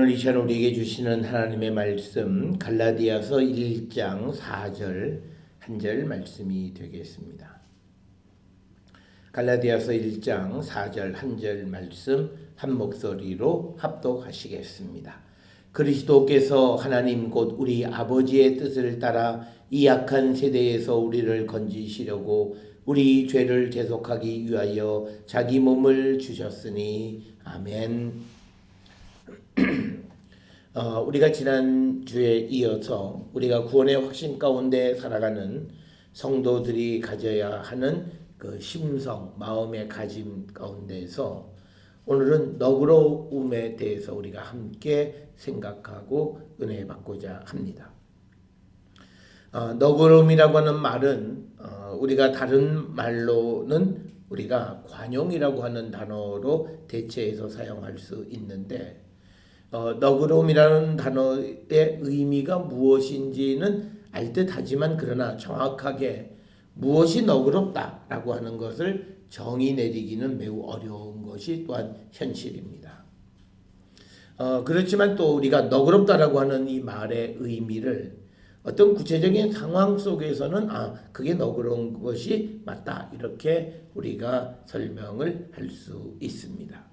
오늘 이 시간 우리에게 주시는 하나님의 말씀 갈라디아서 1장 4절 한 절 말씀이 되겠습니다. 갈라디아서 1장 4절 한 절 말씀 한 목소리로 합독하시겠습니다. 그리스도께서 하나님 곧 우리 아버지의 뜻을 따라 이 악한 세대에서 우리를 건지시려고 우리 죄를 대속하기 위하여 자기 몸을 주셨으니 아멘. 우리가 지난주에 이어서 우리가 구원의 확신 가운데 살아가는 성도들이 가져야 하는 그 심성, 마음의 가짐 가운데서 오늘은 너그러움에 대해서 우리가 함께 생각하고 은혜 받고자 합니다. 너그러움이라고 하는 말은 우리가 다른 말로는 우리가 관용이라고 하는 단어로 대체해서 사용할 수 있는데 너그러움이라는 단어의 의미가 무엇인지는 알듯하지만 그러나 정확하게 무엇이 너그럽다라고 하는 것을 정의 내리기는 매우 어려운 것이 또한 현실입니다. 그렇지만 또 우리가 너그럽다라고 하는 이 말의 의미를 어떤 구체적인 상황 속에서는 그게 너그러운 것이 맞다 이렇게 우리가 설명을 할 수 있습니다.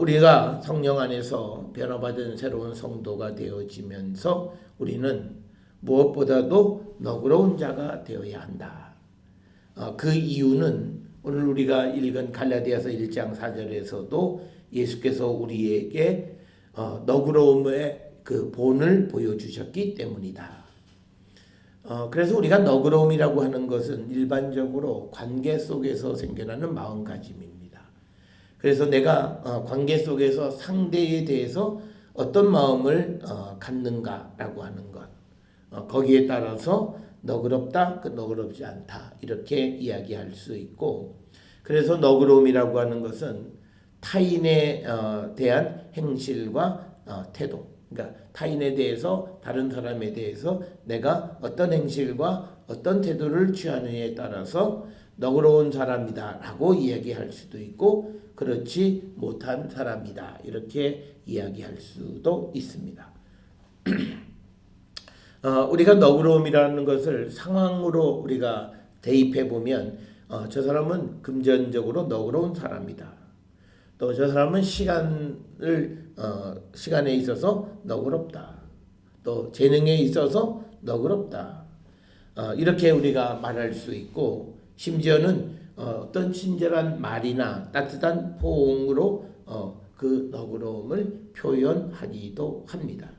우리가 성령 안에서 변화받은 새로운 성도가 되어지면서 우리는 무엇보다도 너그러운 자가 되어야 한다. 그 이유는 오늘 우리가 읽은 갈라디아서 1장 4절에서도 예수께서 우리에게 너그러움의 그 본을 보여주셨기 때문이다. 그래서 우리가 너그러움이라고 하는 것은 일반적으로 관계 속에서 생겨나는 마음가짐입니다. 그래서 내가 관계 속에서 상대에 대해서 어떤 마음을 갖는가라고 하는 것, 거기에 따라서 너그럽다, 너그럽지 않다 이렇게 이야기할 수 있고, 그래서 너그러움이라고 하는 것은 타인에 대한 행실과 태도, 그러니까 타인에 대해서 다른 사람에 대해서 내가 어떤 행실과 어떤 태도를 취하느냐에 따라서 너그러운 사람이다라고 이야기할 수도 있고 그렇지 못한 사람이다 이렇게 이야기할 수도 있습니다. 우리가 너그러움이라는 것을 상황으로 우리가 대입해 보면 저 사람은 금전적으로 너그러운 사람이다. 또 저 사람은 시간에 있어서 너그럽다. 또 재능에 있어서 너그럽다. 이렇게 우리가 말할 수 있고 심지어는 어떤 친절한 말이나 따뜻한 포옹으로 그 너그러움을 표현하기도 합니다.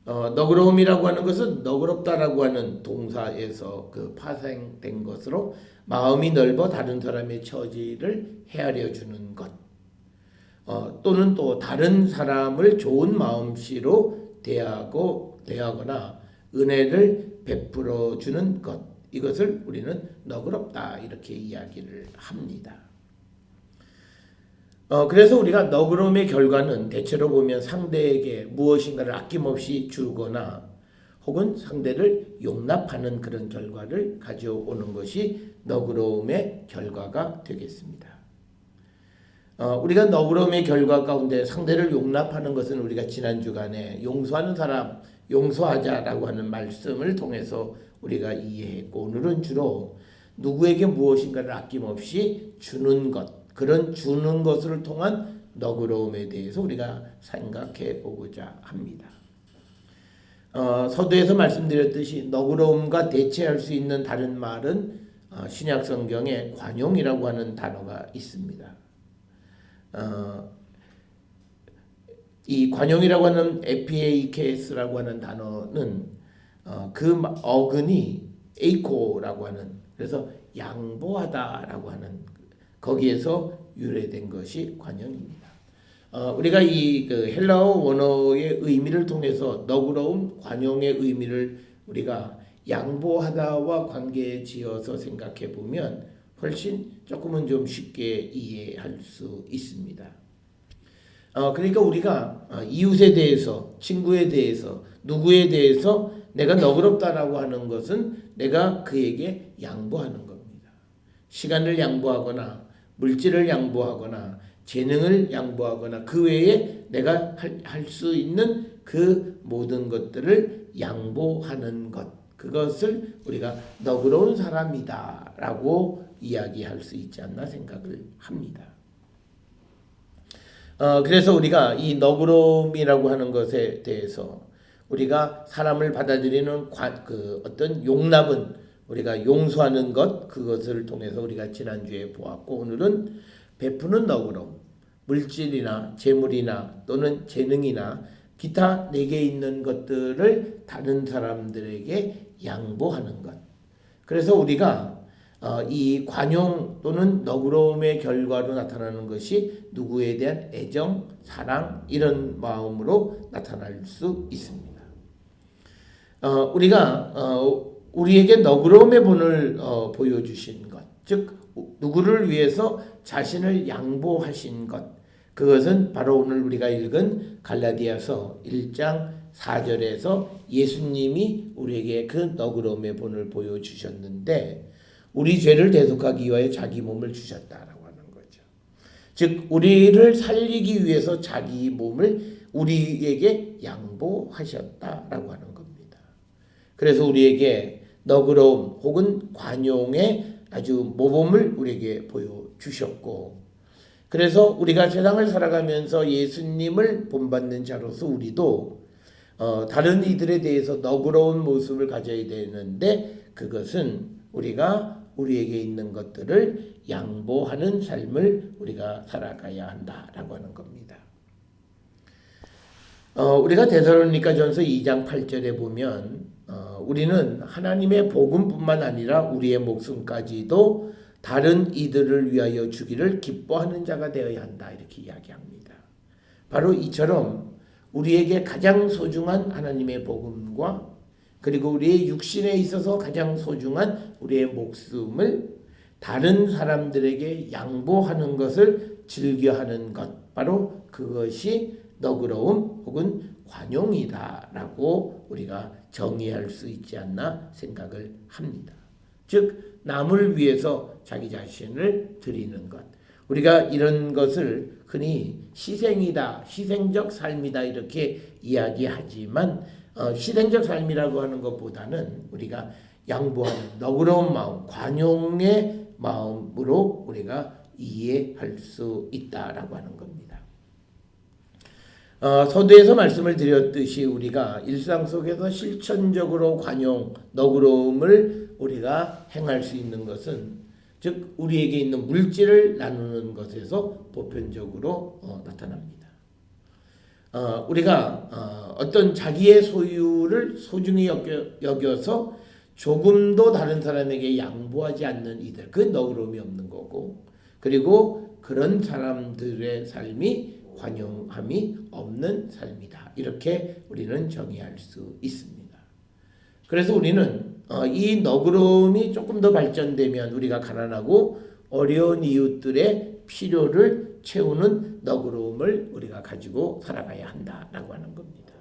너그러움이라고 하는 것은 너그럽다라고 하는 동사에서 그 파생된 것으로 마음이 넓어 다른 사람의 처지를 헤아려 주는 것, 또는 또 다른 사람을 좋은 마음씨로 대하거나 은혜를 베풀어 주는 것, 이것을 우리는 너그럽다 이렇게 이야기를 합니다. 그래서 우리가 너그러움의 결과는 대체로 보면 상대에게 무엇인가를 아낌없이 주거나 혹은 상대를 용납하는 그런 결과를 가져오는 것이 너그러움의 결과가 되겠습니다. 우리가 너그러움의 결과 가운데 상대를 용납하는 것은 우리가 지난 주간에 용서하는 사람 용서하자라고 하는 말씀을 통해서 우리가 이해했고, 오늘은 주로 누구에게 무엇인가를 아낌없이 주는 것, 그런 주는 것을 통한 너그러움에 대해서 우리가 생각해 보고자 합니다. 서두에서 말씀드렸듯이 너그러움과 대체할 수 있는 다른 말은 신약 성경에 관용이라고 하는 단어가 있습니다. 이 관용이라고 하는 FAKS라고 하는 단어는 그 어근이 에이코라고 하는, 그래서 양보하다라고 하는 거기에서 유래된 것이 관용입니다. 우리가 이 헬라어 원어의 의미를 통해서 너그러움, 관용의 의미를 우리가 양보하다와 관계에 지어서 생각해 보면 훨씬 조금은 좀 쉽게 이해할 수 있습니다. 그러니까 우리가 이웃에 대해서, 친구에 대해서, 누구에 대해서 내가 너그럽다라고 하는 것은 내가 그에게 양보하는 겁니다. 시간을 양보하거나 물질을 양보하거나 재능을 양보하거나 그 외에 내가 할 수 있는 그 모든 것들을 양보하는 것, 그것을 우리가 너그러운 사람이다 라고 이야기할 수 있지 않나 생각을 합니다. 그래서 우리가 이 너그러움이라고 하는 것에 대해서 우리가 사람을 받아들이는 그 어떤 용납은 우리가 용서하는 것, 그것을 통해서 우리가 지난주에 보았고, 오늘은 베푸는 너그러움, 물질이나 재물이나 또는 재능이나 기타 내게 있는 것들을 다른 사람들에게 양보하는 것. 그래서 우리가 이 관용 또는 너그러움의 결과로 나타나는 것이 누구에 대한 애정, 사랑 이런 마음으로 나타날 수 있습니다. 우리가 우리에게 너그러움의 본을 보여주신 것, 즉 누구를 위해서 자신을 양보하신 것, 그것은 바로 오늘 우리가 읽은 갈라디아서 1장 4절에서 예수님이 우리에게 그 너그러움의 본을 보여주셨는데, 우리 죄를 대속하기 위하여 자기 몸을 주셨다라고 하는 거죠. 즉 우리를 살리기 위해서 자기 몸을 우리에게 양보하셨다라고 하는 겁니다. 그래서 우리에게 너그러움 혹은 관용의 아주 모범을 우리에게 보여주셨고, 그래서 우리가 세상을 살아가면서 예수님을 본받는 자로서 우리도 다른 이들에 대해서 너그러운 모습을 가져야 되는데, 그것은 우리가 우리에게 있는 것들을 양보하는 삶을 우리가 살아가야 한다라고 하는 겁니다. 우리가 데살로니가전서 2장 8절에 보면 우리는 하나님의 복음뿐만 아니라 우리의 목숨까지도 다른 이들을 위하여 주기를 기뻐하는 자가 되어야 한다, 이렇게 이야기합니다. 바로 이처럼 우리에게 가장 소중한 하나님의 복음과 그리고 우리의 육신에 있어서 가장 소중한 우리의 목숨을 다른 사람들에게 양보하는 것을 즐겨하는 것, 바로 그것이 너그러움 혹은 관용이다라고 우리가 정의할 수 있지 않나 생각을 합니다. 즉 남을 위해서 자기 자신을 드리는 것, 우리가 이런 것을 흔히 희생이다, 희생적 삶이다 이렇게 이야기하지만 희생적 삶이라고 하는 것보다는 우리가 양보하는 너그러운 마음, 관용의 마음으로 우리가 이해할 수 있다라고 하는 겁니다. 서두에서 말씀을 드렸듯이 우리가 일상 속에서 실천적으로 관용, 너그러움을 우리가 행할 수 있는 것은 즉 우리에게 있는 물질을 나누는 것에서 보편적으로 나타납니다. 우리가 어떤 자기의 소유를 소중히 여겨서 조금도 다른 사람에게 양보하지 않는 이들, 그 너그러움이 없는 거고, 그리고 그런 사람들의 삶이 관용함이 없는 삶이다, 이렇게 우리는 정의할 수 있습니다. 그래서 우리는 이 너그러움이 조금 더 발전되면 우리가 가난하고 어려운 이웃들의 필요를 채우는 너그러움을 우리가 가지고 살아가야 한다라고 하는 겁니다.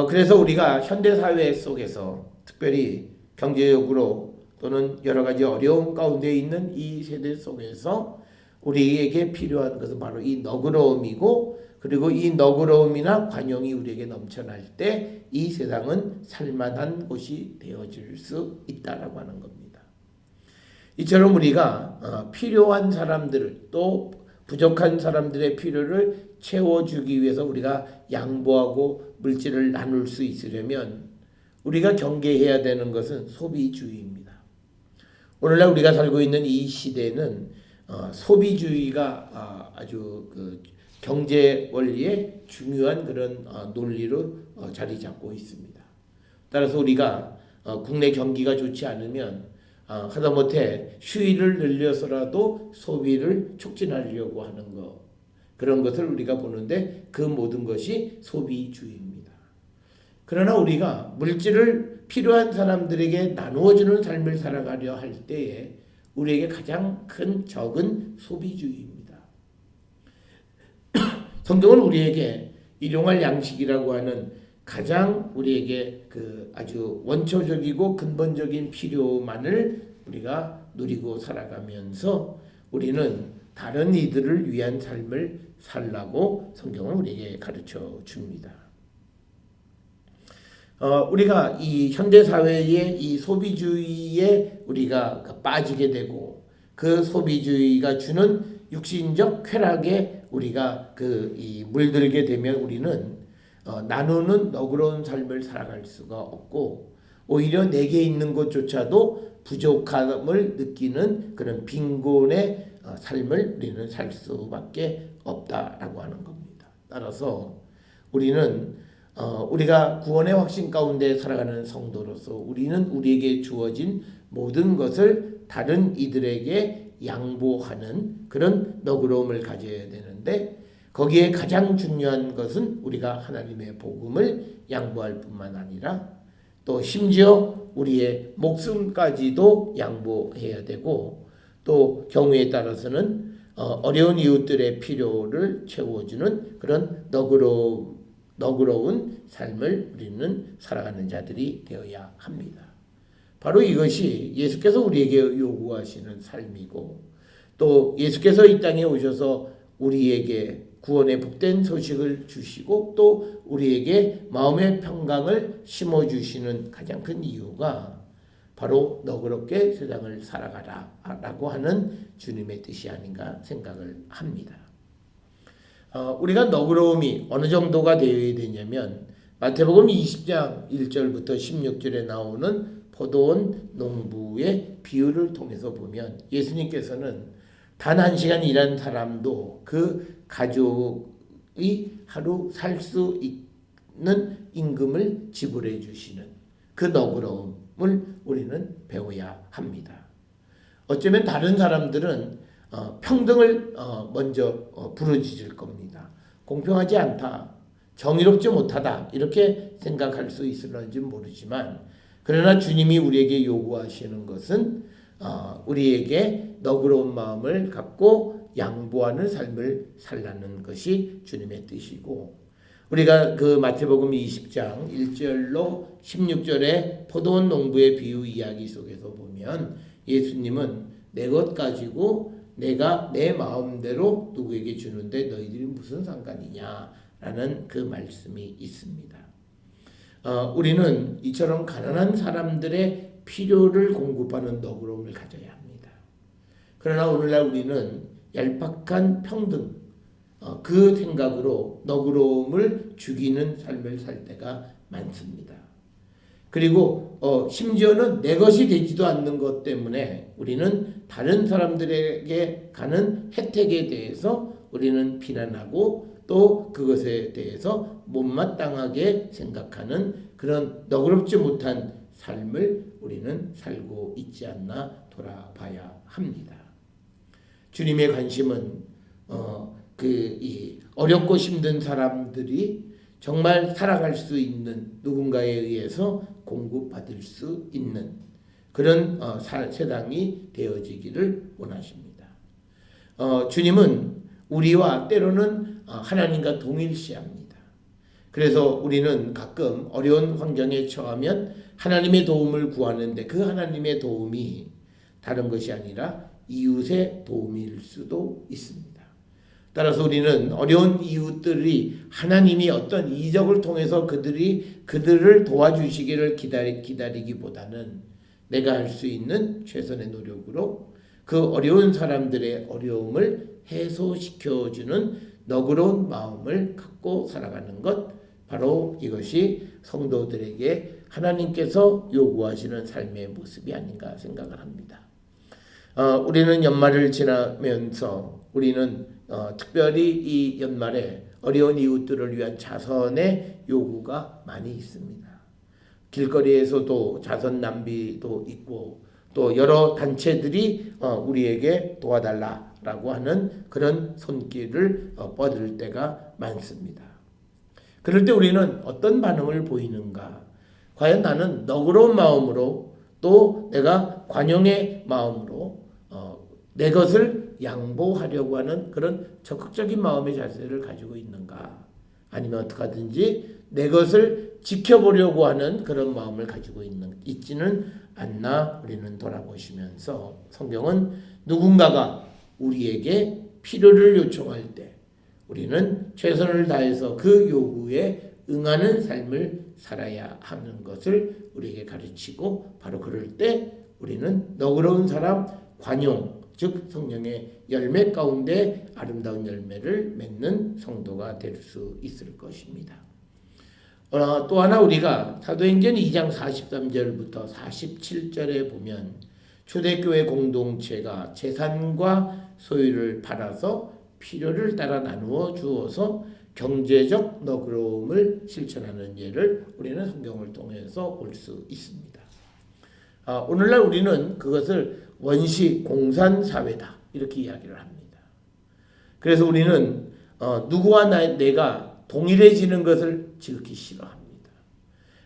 그래서 우리가 현대사회 속에서 특별히 경제적으로 또는 여러 가지 어려움 가운데 있는 이 세대 속에서 우리에게 필요한 것은 바로 이 너그러움이고, 그리고 이 너그러움이나 관용이 우리에게 넘쳐날 때 이 세상은 살만한 곳이 되어질 수 있다라고 하는 겁니다. 이처럼 우리가 필요한 사람들을, 또 부족한 사람들의 필요를 채워주기 위해서 우리가 양보하고 물질을 나눌 수 있으려면 우리가 경계해야 되는 것은 소비주의입니다. 오늘날 우리가 살고 있는 이 시대는 소비주의가 아주 그 경제 원리의 중요한 그런 논리로 자리 잡고 있습니다. 따라서 우리가 국내 경기가 좋지 않으면 하다못해 휴일을 늘려서라도 소비를 촉진하려고 하는 것, 그런 것을 우리가 보는데 그 모든 것이 소비주의입니다. 그러나 우리가 물질을 필요한 사람들에게 나누어주는 삶을 살아가려 할 때에 우리에게 가장 큰 적은 소비주의입니다. 성경은 우리에게 일용할 양식이라고 하는 가장 우리에게 그 아주 원초적이고 근본적인 필요만을 우리가 누리고 살아가면서 우리는 다른 이들을 위한 삶을 살라고 성경은 우리에게 가르쳐 줍니다. 우리가 이 현대 사회의 이 소비주의에 우리가 빠지게 되고 그 소비주의가 주는 육신적 쾌락에 우리가 물들게 되면 우리는 나누는 너그러운 삶을 살아갈 수가 없고 오히려 내게 있는 것조차도 부족함을 느끼는 그런 빈곤의 삶을 우리는 살 수밖에 없다라고 하는 겁니다. 따라서 우리는 우리가 구원의 확신 가운데 살아가는 성도로서 우리는 우리에게 주어진 모든 것을 다른 이들에게 양보하는 그런 너그러움을 가져야 되는데 거기에 가장 중요한 것은 우리가 하나님의 복음을 양보할 뿐만 아니라 또 심지어 우리의 목숨까지도 양보해야 되고 또 경우에 따라서는 어려운 이웃들의 필요를 채워주는 그런 너그러운 삶을 우리는 살아가는 자들이 되어야 합니다. 바로 이것이 예수께서 우리에게 요구하시는 삶이고 또 예수께서 이 땅에 오셔서 우리에게 구원의 복된 소식을 주시고 또 우리에게 마음의 평강을 심어주시는 가장 큰 이유가 바로 너그럽게 세상을 살아가라 라고 하는 주님의 뜻이 아닌가 생각을 합니다. 우리가 너그러움이 어느 정도가 되어야 되냐면 마태복음 20장 1절부터 16절에 나오는 포도원 농부의 비유를 통해서 보면 예수님께서는 단 한 시간 일한 사람도 그 가족이 하루 살 수 있는 임금을 지불해 주시는 그 너그러움을 우리는 배워야 합니다. 어쩌면 다른 사람들은 평등을 먼저 부르짖을 겁니다. 공평하지 않다, 정의롭지 못하다 이렇게 생각할 수 있을런지 모르지만 그러나 주님이 우리에게 요구하시는 것은 우리에게 너그러운 마음을 갖고 양보하는 삶을 살라는 것이 주님의 뜻이고 우리가 그 마태복음 20장 1절로 16절의 포도원 농부의 비유 이야기 속에서 보면 예수님은 내 것 가지고 내가 내 마음대로 누구에게 주는데 너희들이 무슨 상관이냐라는 그 말씀이 있습니다. 우리는 이처럼 가난한 사람들의 필요를 공급하는 너그러움을 가져야 합니다. 그러나 오늘날 우리는 얄팍한 평등, 그 생각으로 너그러움을 죽이는 삶을 살 때가 많습니다. 그리고 심지어는 내 것이 되지도 않는 것 때문에 우리는 다른 사람들에게 가는 혜택에 대해서 우리는 비난하고 또 그것에 대해서 못마땅하게 생각하는 그런 너그럽지 못한 삶을 우리는 살고 있지 않나 돌아봐야 합니다. 주님의 관심은 이 어렵고 힘든 사람들이 정말 살아갈 수 있는 누군가에 의해서 공급받을 수 있는 그런 세상이 되어지기를 원하십니다. 주님은 우리와 때로는 하나님과 동일시합니다. 그래서 우리는 가끔 어려운 환경에 처하면 하나님의 도움을 구하는데 그 하나님의 도움이 다른 것이 아니라 이웃의 도움일 수도 있습니다. 따라서 우리는 어려운 이웃들이 하나님이 어떤 이적을 통해서 그들을 도와주시기를 기다리기보다는 내가 할 수 있는 최선의 노력으로 그 어려운 사람들의 어려움을 해소시켜주는 너그러운 마음을 갖고 살아가는 것, 바로 이것이 성도들에게 하나님께서 요구하시는 삶의 모습이 아닌가 생각을 합니다. 우리는 연말을 지나면서 우리는 특별히 이 연말에 어려운 이웃들을 위한 자선의 요구가 많이 있습니다. 길거리에서도 자선 낭비도 있고 또 여러 단체들이 우리에게 도와달라라고 하는 그런 손길을 뻗을 때가 많습니다. 그럴 때 우리는 어떤 반응을 보이는가? 과연 나는 너그러운 마음으로 또 내가 관용의 마음으로 내 것을 양보하려고 하는 그런 적극적인 마음의 자세를 가지고 있는가? 아니면 어떡하든지 내 것을 지켜보려고 하는 그런 마음을 가지고 있지는 않나 우리는 돌아보시면서 성경은 누군가가 우리에게 필요를 요청할 때 우리는 최선을 다해서 그 요구에 응하는 삶을 살아야 하는 것을 우리에게 가르치고, 바로 그럴 때 우리는 너그러운 사람, 관용, 즉 성령의 열매 가운데 아름다운 열매를 맺는 성도가 될 수 있을 것입니다. 또 하나 우리가 사도행전 2장 43절부터 47절에 보면 초대교회 공동체가 재산과 소유를 팔아서 필요를 따라 나누어 주어서 경제적 너그러움을 실천하는 예를 우리는 성경을 통해서 볼 수 있습니다. 오늘날 우리는 그것을 원시 공산사회다 이렇게 이야기를 합니다. 그래서 우리는 누구와 내가 동일해지는 것을 지극히 싫어합니다.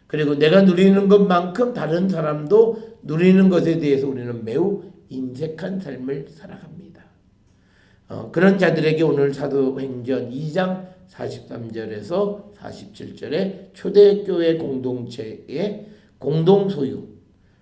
그리고 내가 누리는 것만큼 다른 사람도 누리는 것에 대해서 우리는 매우 인색한 삶을 살아갑니다. 그런 자들에게 오늘 사도행전 2장 43절에서 47절에 초대교회 공동체의 공동소유,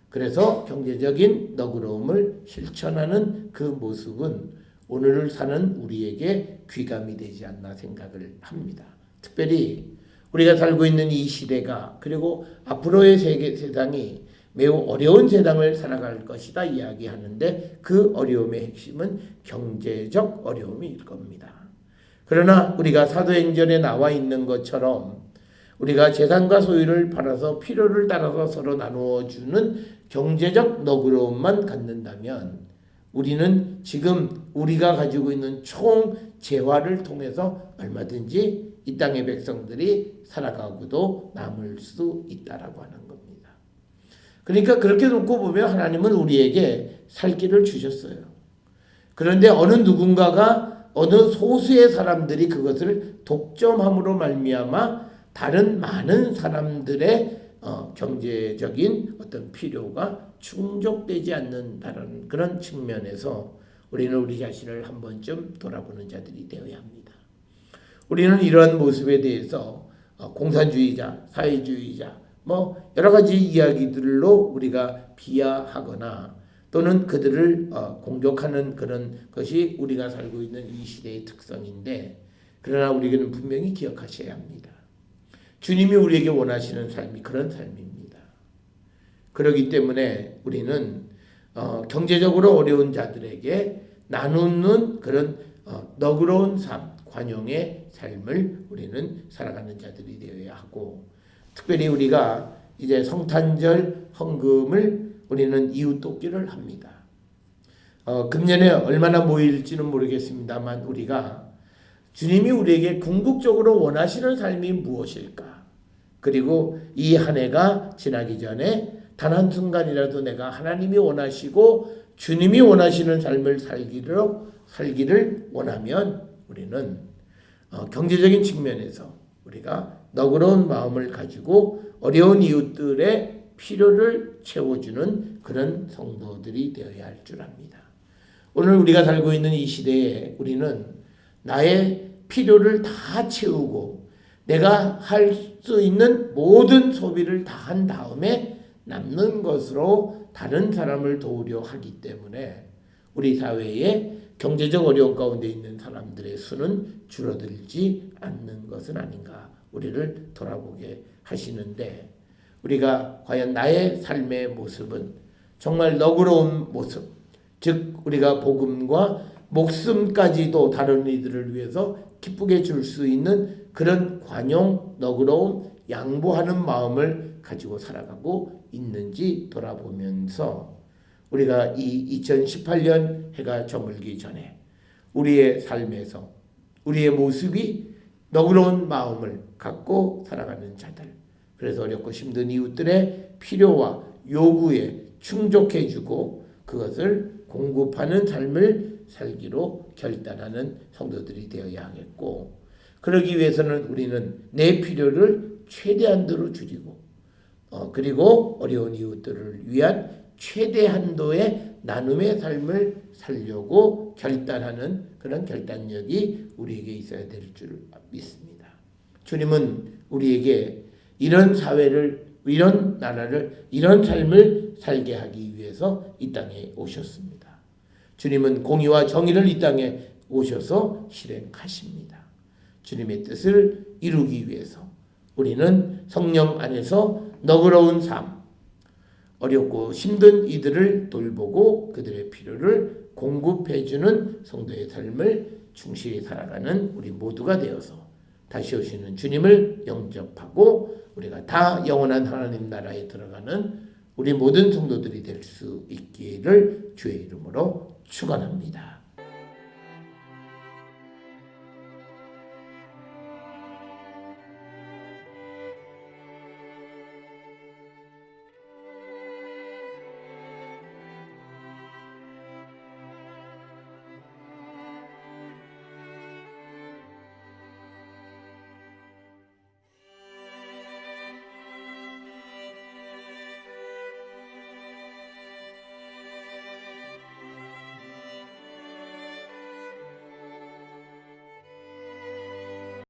그래서 경제적인 너그러움을 실천하는 그 모습은 오늘을 사는 우리에게 귀감이 되지 않나 생각을 합니다. 특별히 우리가 살고 있는 이 시대가, 그리고 앞으로의 세상이 매우 어려운 세상을 살아갈 것이다 이야기하는데, 그 어려움의 핵심은 경제적 어려움일 겁니다. 그러나 우리가 사도행전에 나와 있는 것처럼 우리가 재산과 소유를 팔아서 필요를 따라서 서로 나누어 주는 경제적 너그러움만 갖는다면 우리는 지금 우리가 가지고 있는 총 재화를 통해서 얼마든지 이 땅의 백성들이 살아가고도 남을 수 있다라고 하는 겁니다. 그러니까 그렇게 놓고 보면 하나님은 우리에게 살 길을 주셨어요. 그런데 어느 누군가가, 어느 소수의 사람들이 그것을 독점함으로 말미암아 다른 많은 사람들의 경제적인 어떤 필요가 충족되지 않는다는 그런 측면에서 우리는 우리 자신을 한 번쯤 돌아보는 자들이 되어야 합니다. 우리는 이러한 모습에 대해서 공산주의자, 사회주의자, 여러 가지 이야기들로 우리가 비하하거나 또는 그들을 공격하는 그런 것이 우리가 살고 있는 이 시대의 특성인데, 그러나 우리는 분명히 기억하셔야 합니다. 주님이 우리에게 원하시는 삶이 그런 삶입니다. 그렇기 때문에 우리는 경제적으로 어려운 자들에게 나누는 그런 너그러운 삶, 관용의 삶을 우리는 살아가는 자들이 되어야 하고, 특별히 우리가 이제 성탄절 헌금을 우리는 이웃 돕기를 합니다. 금년에 얼마나 모일지는 모르겠습니다만 우리가 주님이 우리에게 궁극적으로 원하시는 삶이 무엇일까? 그리고 이 한 해가 지나기 전에 단 한순간이라도 내가 하나님이 원하시고 주님이 원하시는 삶을 살기를 원하면 우리는 경제적인 측면에서 우리가 너그러운 마음을 가지고 어려운 이웃들의 필요를 채워주는 그런 성도들이 되어야 할 줄 압니다. 오늘 우리가 살고 있는 이 시대에 우리는 나의 필요를 다 채우고 내가 할 수 있는 모든 소비를 다 한 다음에 남는 것으로 다른 사람을 도우려 하기 때문에 우리 사회에 경제적 어려움 가운데 있는 사람들의 수는 줄어들지 않는 것은 아닌가, 우리를 돌아보게 하시는데, 우리가 과연 나의 삶의 모습은 정말 너그러운 모습, 즉 우리가 복음과 목숨까지도 다른 이들을 위해서 기쁘게 줄 수 있는 그런 관용, 너그러움, 양보하는 마음을 가지고 살아가고 있는지 돌아보면서 우리가 이 2018년 해가 저물기 전에 우리의 삶에서 우리의 모습이 너그러운 마음을 갖고 살아가는 자들, 그래서 어렵고 힘든 이웃들의 필요와 요구에 충족해주고 그것을 공급하는 삶을 살기로 결단하는 성도들이 되어야 하겠고, 그러기 위해서는 우리는 내 필요를 최대한도로 줄이고 그리고 어려운 이웃들을 위한 최대 한도의 나눔의 삶을 살려고 결단하는 그런 결단력이 우리에게 있어야 될 줄 믿습니다. 주님은 우리에게 이런 사회를, 이런 나라를, 이런 삶을 살게 하기 위해서 이 땅에 오셨습니다. 주님은 공의와 정의를 이 땅에 오셔서 실행하십니다. 주님의 뜻을 이루기 위해서 우리는 성령 안에서 너그러운 삶, 어렵고 힘든 이들을 돌보고 그들의 필요를 공급해주는 성도의 삶을 충실히 살아가는 우리 모두가 되어서 다시 오시는 주님을 영접하고 우리가 다 영원한 하나님 나라에 들어가는 우리 모든 성도들이 될 수 있기를 주의 이름으로 축원합니다.